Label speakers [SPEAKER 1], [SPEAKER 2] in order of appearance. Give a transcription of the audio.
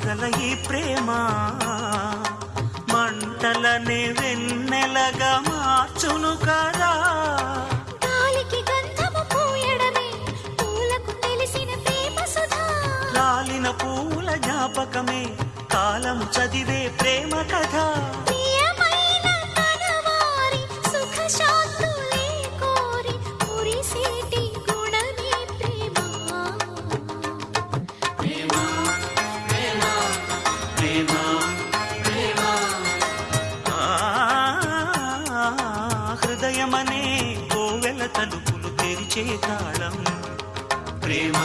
[SPEAKER 1] గల ఈ ప్రేమ మంటలనే వెన్నెలగా మార్చును కదా.
[SPEAKER 2] గాలికి గంధము పూయడమే పూలకు తెలిసిన ప్రేమ సుధా.
[SPEAKER 1] రాలిన పూల జ్ఞాపకమే కాలము చదివే ప్రేమ కథ.
[SPEAKER 2] ప్రియమైన తనవారి సుఖ శాంతులే కోరి మురిసేటి గుణమే ప్రేమ.
[SPEAKER 1] ప్రేమ ప్రేమ ప్రేమ ప్రేమ హృదయమనే కోవెల తలుపులు తెరిచే తాళం ప్రేమ.